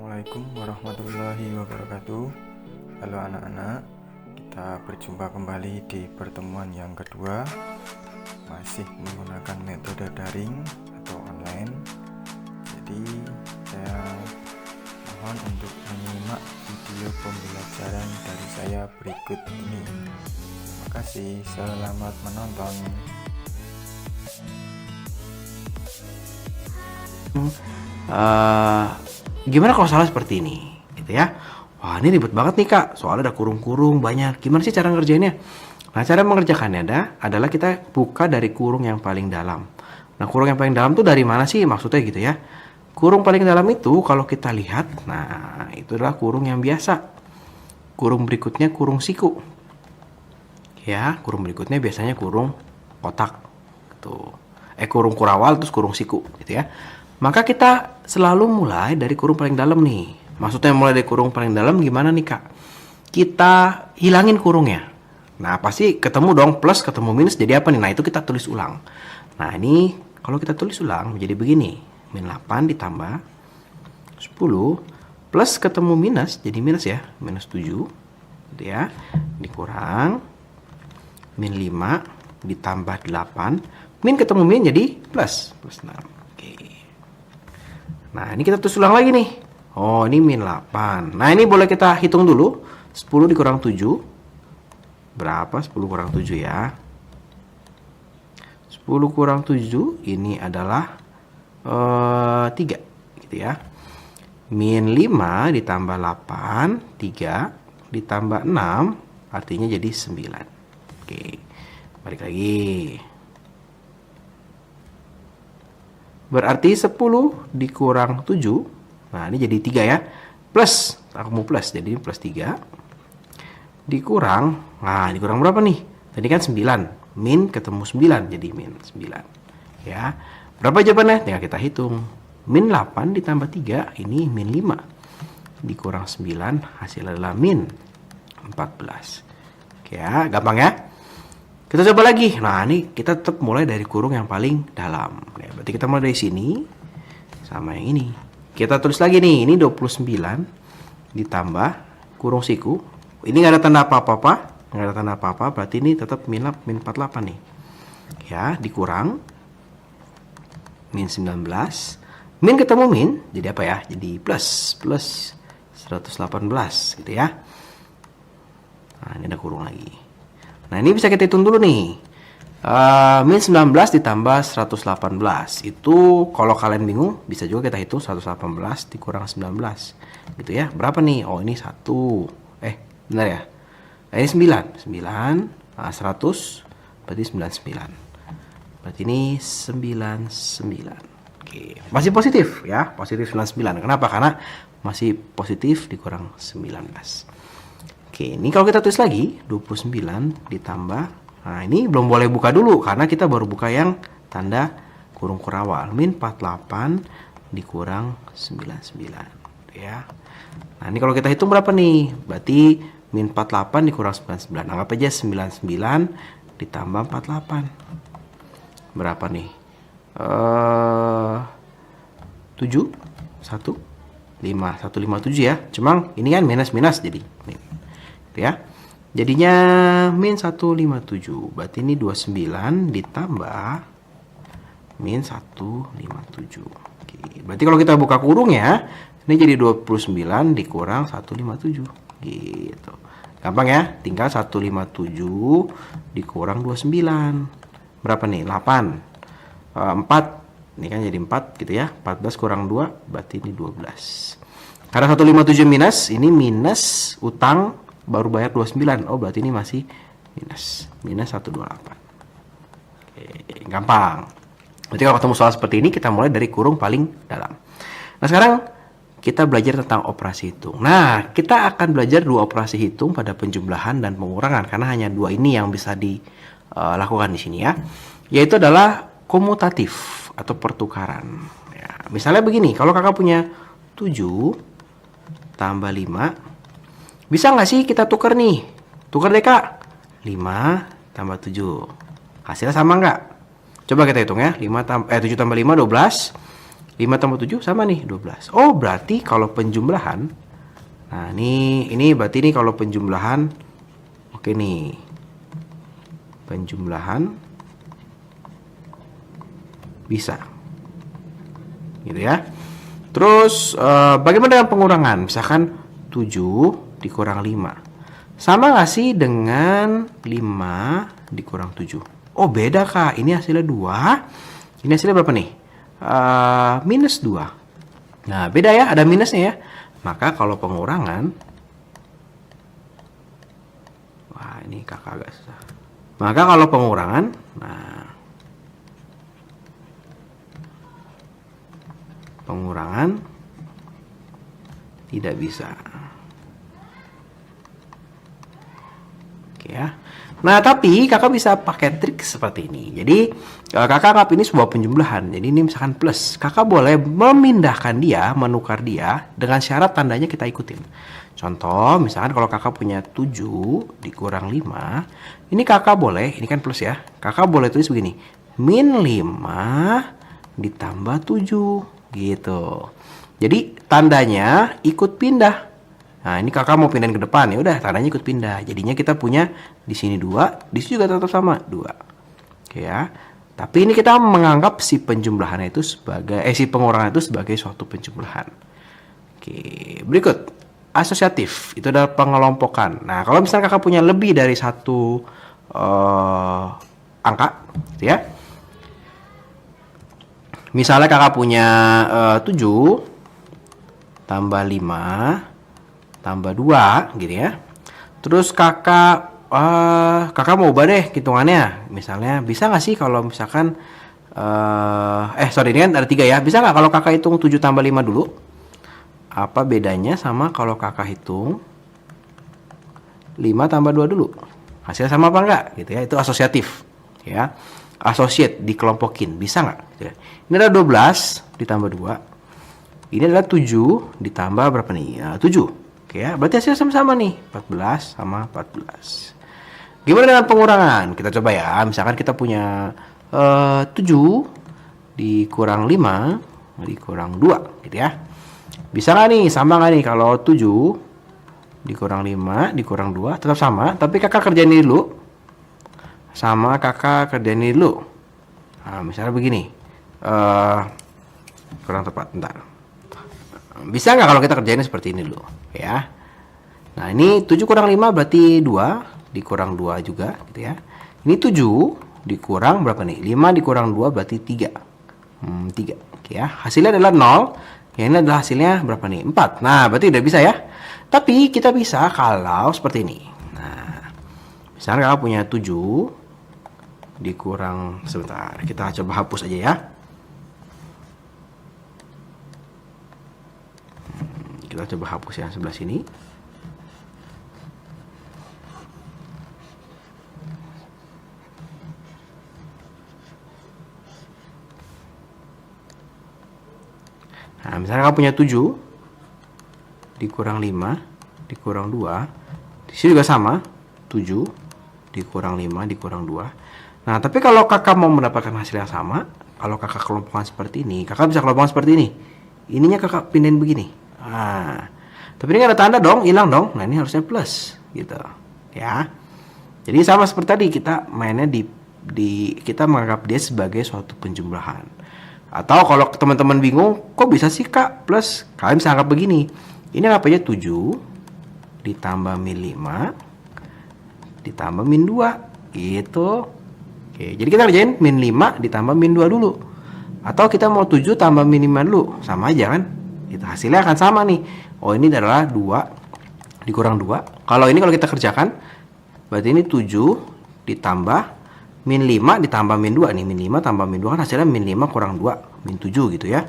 Assalamualaikum warahmatullahi wabarakatuh. Halo anak-anak, kita berjumpa kembali di pertemuan yang kedua, masih menggunakan metode daring atau online. Jadi saya mohon untuk menyimak video pembelajaran dari saya berikut ini. Terima kasih, selamat menonton. Gimana kalau salah seperti ini gitu ya. Wah, ini ribet banget nih Kak, soalnya ada kurung-kurung banyak. Gimana sih cara ngerjainnya? Nah, cara mengerjakannya adalah kita buka dari kurung yang paling dalam. Nah, kurung yang paling dalam tuh dari mana sih maksudnya gitu ya. Kurung paling dalam itu kalau kita lihat, nah itu adalah kurung yang biasa. Kurung berikutnya kurung siku. Ya, kurung berikutnya biasanya kurung kotak gitu. Kurung kurawal terus kurung siku gitu ya. Maka kita selalu mulai dari kurung paling dalam nih. Maksudnya mulai dari kurung paling dalam gimana nih Kak? Kita hilangin kurungnya. Nah pasti ketemu dong plus ketemu minus jadi apa nih? Nah itu kita tulis ulang. Nah ini kalau kita tulis ulang menjadi begini. Min 8 ditambah 10 plus ketemu minus jadi minus ya. Minus 7 gitu ya. Dikurang min 5 ditambah 8. Min ketemu min jadi plus 6. Oke. Nah ini kita tulis ulang lagi nih. Oh ini min 8. Nah ini boleh kita hitung dulu. 10 dikurang 7 berapa? 10 kurang 7 ya. 10 kurang 7 ini adalah 3 gitu ya. Min 5 ditambah 8 3 ditambah 6 artinya jadi 9. Oke, balik lagi. Berarti 10 dikurang 7. Nah, ini jadi 3 ya. Plus, aku mau plus. Jadi plus 3. Dikurang. Nah, dikurang berapa nih? Tadi kan 9. Min ketemu 9. Jadi min 9. Ya. Berapa jawabannya? Tinggal kita hitung. Min 8 ditambah 3. Ini min 5. Dikurang 9. Hasil adalah min 14. Oke ya, gampang ya. Kita coba lagi. Nah, ini kita tetap mulai dari kurung yang paling dalam. Oke, berarti kita mulai dari sini sama yang ini. Kita tulis lagi nih. Ini 29 ditambah kurung siku. Ini nggak ada tanda apa-apa. Nggak ada tanda apa-apa. Berarti ini tetap min 48 nih. Ya, dikurang min 19. Min ketemu min. Jadi apa ya? Jadi plus 118 gitu ya. Nah, ini ada kurung lagi. Nah ini bisa kita hitung dulu nih. Min 19 ditambah 118. Itu kalau kalian bingung bisa juga kita hitung 118 dikurang 19. Gitu ya. Berapa nih? Oh ini 1. Benar ya? Ini 9. 9. Nah, 100 berarti 99. Berarti ini 99. Oke. Masih positif ya. Positif 99. Kenapa? Karena masih positif dikurang 19. Oke, ini kalau kita tulis lagi 29 ditambah. Nah, ini belum boleh buka dulu karena kita baru buka yang tanda kurung kurawal. Min 48 dikurang 99 ya. Nah, ini kalau kita hitung berapa nih? Berarti min 48 dikurang 99. Anggap aja 99 ditambah 48. Berapa nih? 7 1 5 157 ya. Cuma ini kan minus jadi ya. Jadinya min 157. Berarti ini 29 ditambah min 157. Oke. Berarti kalau kita buka kurung ya, ini jadi 29 dikurang 157. Gitu. Gampang ya? Tinggal 157 dikurang 29. Berapa nih? 8. 4. Ini kan jadi 4 gitu ya. 14 kurang 2 berarti ini 12. Karena 157 minus, ini minus utang baru bayar 29. Oh berarti ini masih minus 128. Oke, gampang. Berarti kalau ketemu soal seperti ini kita mulai dari kurung paling dalam. Nah sekarang kita belajar tentang operasi hitung. Nah kita akan belajar dua operasi hitung pada penjumlahan dan pengurangan karena hanya dua ini yang bisa dilakukan di sini ya. Yaitu adalah komutatif atau pertukaran. Ya, misalnya begini, kalau kakak punya 7 tambah 5. Bisa nggak sih kita tukar nih? Tukar deh Kak. 5 tambah 7. Hasilnya sama nggak? Coba kita hitung ya. 7 tambah 5, 12. 5 tambah 7 sama nih 12. Oh, berarti kalau penjumlahan, nah ini berarti nih kalau penjumlahan, oke nih. Penjumlahan bisa. Gitu ya. Terus bagaimana dengan pengurangan? Misalkan 7 dikurang 5. Sama nggak sih dengan 5 dikurang 7? Oh, beda, Kak. Ini hasilnya 2. Ini hasilnya berapa nih? Minus 2. Nah, beda ya, ada minusnya ya. Maka kalau pengurangan, wah ini kakak agak susah. Maka kalau pengurangan, nah pengurangan tidak bisa. Oke ya. Nah, tapi kakak bisa pakai trik seperti ini. Jadi, kakak anggap ini sebuah penjumlahan. Jadi, ini misalkan plus. Kakak boleh memindahkan dia, menukar dia, dengan syarat tandanya kita ikutin. Contoh, misalkan kalau kakak punya 7 dikurang 5. Ini kakak boleh, ini kan plus ya. Kakak boleh tulis begini. Min 5 ditambah 7. Gitu. Jadi, tandanya ikut pindah. Nah, ini kakak mau pindahin ke depan, ya udah tandanya ikut pindah. Jadinya kita punya di sini 2, di sini juga tetap sama 2. Oke ya. Tapi ini kita menganggap si penjumlahannya itu sebagai si pengurangan itu sebagai suatu penjumlahan. Oke, berikut asosiatif. Itu adalah pengelompokan. Nah, kalau misalnya kakak punya lebih dari satu angka, gitu ya. Misalnya kakak punya 7 tambah 5 tambah 2 gitu ya. Terus kakak mau ubah deh hitungannya. Misalnya bisa nggak sih kalau misalkan ini kan ada 3 ya. Bisa nggak kalau kakak hitung 7 tambah 5 dulu? Apa bedanya sama kalau kakak hitung 5 tambah 2 dulu? Hasilnya sama apa enggak? Gitu ya. Itu asosiatif ya. Associate dikelompokin. Bisa nggak? Gitu ya. Ini adalah 12 ditambah 2. Ini adalah 7 ditambah berapa nih? 7. Oke ya, berarti hasilnya sama-sama nih, 14 sama 14. Gimana dengan pengurangan? Kita coba ya, misalkan kita punya 7 dikurang 5 dikurang 2 gitu ya. Bisa nggak nih, sama nggak nih kalau 7 dikurang 5 dikurang 2 tetap sama, tapi kakak kerjain ini dulu. Sama kakak kerjain ini dulu. Nah, misalnya begini. Kurang tepat, bentar. Bisa nggak kalau kita kerjainnya seperti ini dulu ya. Nah, ini 7 kurang 5 berarti 2 dikurang 2 juga gitu ya. Ini 7 dikurang berapa nih? 5 dikurang 2 berarti 3. 3 oke ya. Hasilnya adalah 0. Yang ini adalah hasilnya berapa nih? 4. Nah, berarti udah bisa ya. Tapi kita bisa kalau seperti ini. Nah, misalnya kalau punya 7 dikurang, sebentar, kita coba hapus aja ya. Kita coba hapus yang sebelah sini. Nah, misalnya kamu punya 7 dikurang 5 dikurang 2. Di sini juga sama. 7 dikurang 5 dikurang 2. Nah, tapi kalau kakak mau mendapatkan hasil yang sama, kalau kakak kelompokkan seperti ini, kakak bisa kelompokkan seperti ini. Ininya kakak pindahin begini. Nah, tapi ini ada tanda dong, hilang dong. Nah, ini harusnya plus gitu ya. Jadi sama seperti tadi, kita mainnya kita menganggap dia sebagai suatu penjumlahan. Atau kalau teman-teman bingung, kok bisa sih kak plus? Kalian bisa anggap begini. Ini anggap aja 7 ditambah min 5 ditambah min 2 gitu. Oke, jadi kita kerjain min 5 ditambah min 2 dulu. Atau kita mau 7 tambah min 5 dulu. Sama aja kan? Itu hasilnya akan sama nih. Oh, ini adalah 2 dikurang 2. Kalau ini kalau kita kerjakan, berarti ini 7 ditambah min 5 ditambah min 2. Nih, min 5 tambah min 2 kan hasilnya min 5 kurang 2, min 7 gitu ya.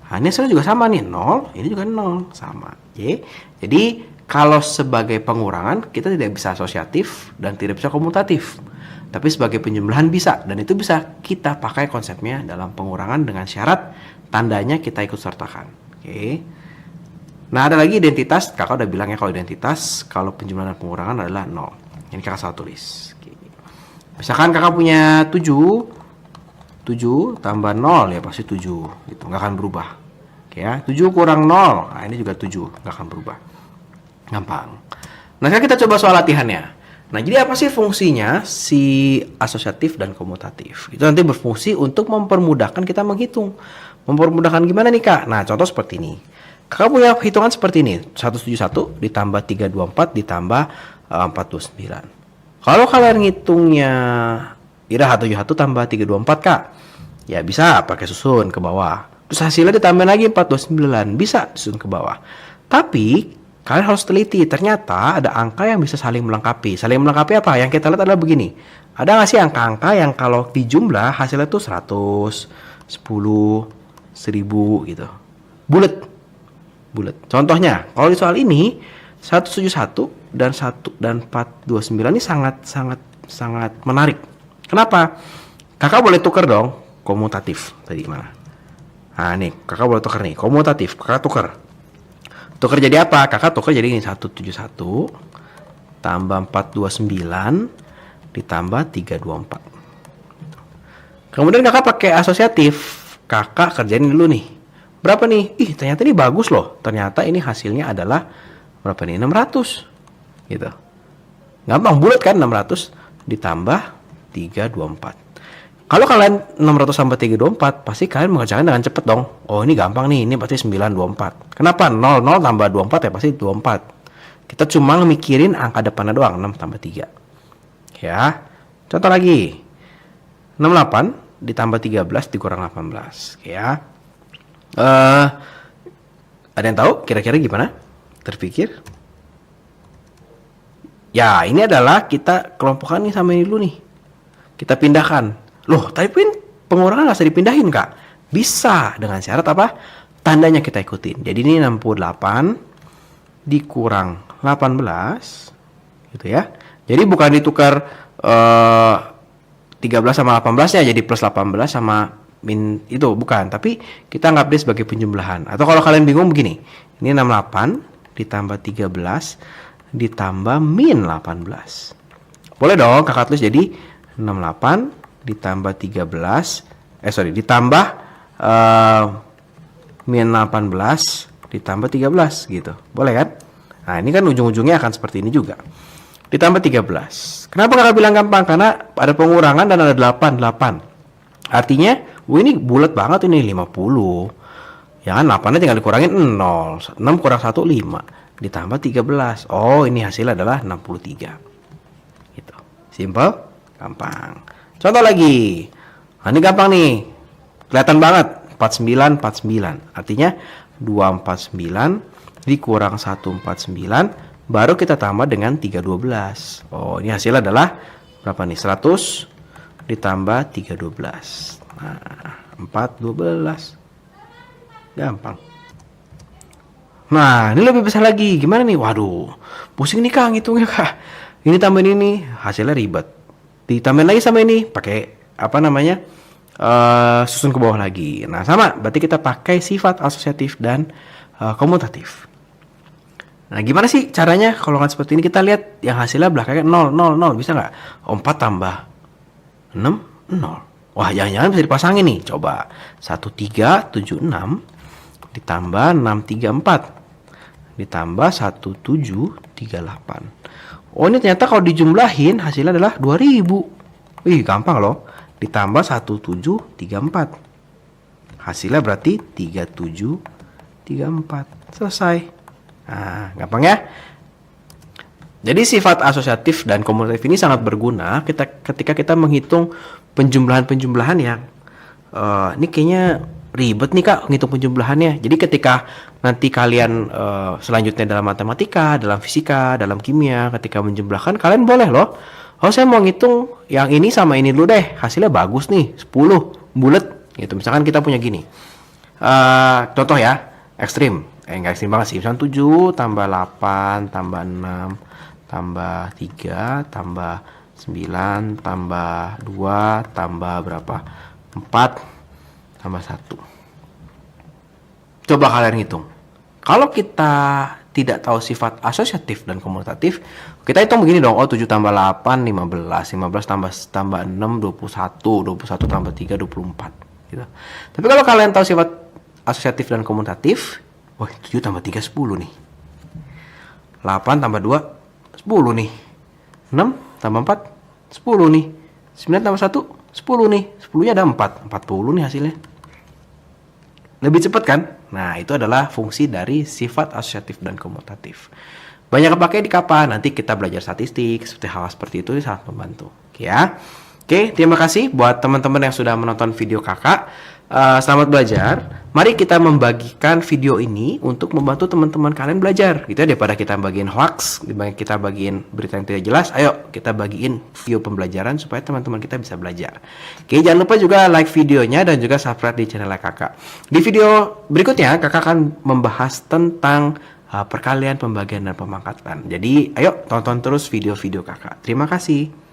Nah, ini hasilnya juga sama nih, 0. Ini juga 0, sama. Oke. Jadi, kalau sebagai pengurangan, kita tidak bisa asosiatif dan tidak bisa komutatif. Tapi sebagai penjumlahan bisa. Dan itu bisa kita pakai konsepnya dalam pengurangan dengan syarat tandanya kita ikut sertakan. Oke. Nah, ada lagi identitas. Kakak udah bilang ya kalau identitas, kalau penjumlahan dan pengurangan adalah 0. Ini kakak salah tulis. Oke. Misalkan kakak punya 7 7 tambah 0 ya pasti 7 gitu, nggak akan berubah. Oke ya, 7 kurang 0, nah ini juga 7, nggak akan berubah. Gampang. Nah sekarang kita coba soal latihannya. Nah jadi apa sih fungsinya si asosiatif dan komutatif? Itu nanti berfungsi untuk mempermudahkan kita menghitung. Mempermudahkan gimana nih Kak? Nah contoh seperti ini. Kakak punya hitungan seperti ini, 171 ditambah 324 ditambah 429. Kalau kalian ngitungnya Ira 171 tambah 324 Kak, ya bisa pakai susun ke bawah. Terus hasilnya ditambah lagi 429, bisa susun ke bawah. Tapi kalian harus teliti, ternyata ada angka yang bisa saling melengkapi. Saling melengkapi apa? Yang kita lihat adalah begini. Ada nggak sih angka-angka yang kalau dijumlah hasilnya tuh 100, 10, 1000 gitu. Bulat. Contohnya, kalau di soal ini 171 dan 429 ini sangat menarik. Kenapa? Kakak boleh tukar dong komutatif tadi mana? Nah nih, kakak boleh tukar nih komutatif. Kakak tukar. Tukar jadi apa? Kakak tukar jadi ini 171 tambah 429 ditambah 324. Kemudian kakak pakai asosiatif. Kakak kerjain dulu nih. Berapa nih? Ih, ternyata ini bagus loh. Ternyata ini hasilnya adalah berapa nih? 600. Gitu. Gampang, bulat kan 600 ditambah 324. Kalau kalian 600 tambah 324, pasti kalian mengerjakan dengan cepat dong. Oh, ini gampang nih. Ini pasti 924. Kenapa? 00 tambah 24 ya pasti 24. Kita cuma mikirin angka depannya doang, 6 tambah 3. Ya. Contoh lagi. 68 ditambah 13 dikurang 18. Ya. Ada yang tahu kira-kira gimana? Terpikir? Ya, ini adalah kita kelompokkan nih sama ini dulu nih. Kita pindahkan. Loh, tapi pengurangan nggak usah dipindahin, Kak. Bisa dengan syarat apa? Tandanya kita ikutin. Jadi ini 68 dikurang 18 gitu ya. Jadi bukan ditukar 13 sama 18 ya, jadi plus 18 sama min itu bukan, tapi kita anggap dia sebagai penjumlahan. Atau kalau kalian bingung begini, ini 68 ditambah 13 ditambah min 18. Boleh dong kakak tulis jadi 68 ditambah 13 ditambah min 18 ditambah 13 gitu. Boleh kan? Nah, ini kan ujung-ujungnya akan seperti ini juga. Ditambah 13. Kenapa kakak bilang gampang? Karena ada pengurangan dan ada 8. Artinya, ini bulat banget ini 50. Ya kan 8-nya tinggal dikurangin 0. 6 kurang 1 5 ditambah 13. Oh, ini hasilnya adalah 63. Gitu. Simple, gampang. Contoh lagi. Nah, ini gampang nih. Kelihatan banget 49. Artinya 249 dikurang 149 baru kita tambah dengan 312. Oh, ini hasilnya adalah berapa nih? 100 ditambah 312. Nah, 412. Gampang. Nah, ini lebih besar lagi. Gimana nih? Waduh, pusing nih Kang hitungnya Kak. Ini tambahin ini, hasilnya ribet. Ditambahin lagi sama ini, pakai apa namanya? Susun ke bawah lagi. Nah, sama. Berarti kita pakai sifat asosiatif dan komutatif. Nah, gimana sih caranya kalau nggak seperti ini? Kita lihat yang hasilnya belakangnya 0. Bisa nggak? 4 tambah 6, 0. Wah, jangan-jangan bisa dipasangin nih. Coba. 1376 ditambah 634 ditambah 1738. Oh, ini ternyata kalau dijumlahin hasilnya adalah 2000. Wih, gampang loh. Ditambah 1734. Hasilnya berarti 3734. Selesai. Nah, gampang ya. Jadi sifat asosiatif dan komutatif ini sangat berguna ketika kita menghitung penjumlahan-penjumlahan yang ini kayaknya ribet nih Kak ngitung penjumlahannya. Jadi ketika nanti kalian selanjutnya dalam matematika, dalam fisika, dalam kimia, ketika menjumlahkan kalian boleh loh. Oh, saya mau ngitung yang ini sama ini dulu deh. Hasilnya bagus nih, 10 bulat gitu. Misalkan kita punya gini. Contoh ya, ekstrim. Enggak ekstrim banget sih. Misalkan 7 tambah 8 tambah 6 tambah 3 tambah 9 tambah 2 tambah berapa? 4 tambah 1. Coba kalian hitung. Kalau kita tidak tahu sifat asosiatif dan komutatif, kita hitung begini dong. Oh, 7 tambah 8, 15. 15 tambah 6, 21. 21 tambah 3, 24. Gitu. Tapi kalau kalian tahu sifat asosiatif dan komutatif, wah, 7 tambah 3, 10 nih. 8 tambah 2, 10 nih. 6 tambah 4, 10 nih. 9 tambah 1, 10 nih. 10-nya ada 4. 40 nih hasilnya. Lebih cepat kan? Nah, itu adalah fungsi dari sifat asosiatif dan komutatif. Banyak kepakai di kapan? Nanti kita belajar statistik, seperti hal seperti itu sangat membantu. Oke ya. Oke, terima kasih buat teman-teman yang sudah menonton video kakak. Selamat belajar. Mari kita membagikan video ini untuk membantu teman-teman kalian belajar. Gitu ya, daripada kita bagiin hoax, daripada kita bagiin berita yang tidak jelas, ayo kita bagiin video pembelajaran supaya teman-teman kita bisa belajar. Oke, jangan lupa juga like videonya dan juga subscribe di channel kakak. Di video berikutnya kakak akan membahas tentang perkalian, pembagian, dan pemangkatan. Jadi ayo tonton terus video-video kakak. Terima kasih.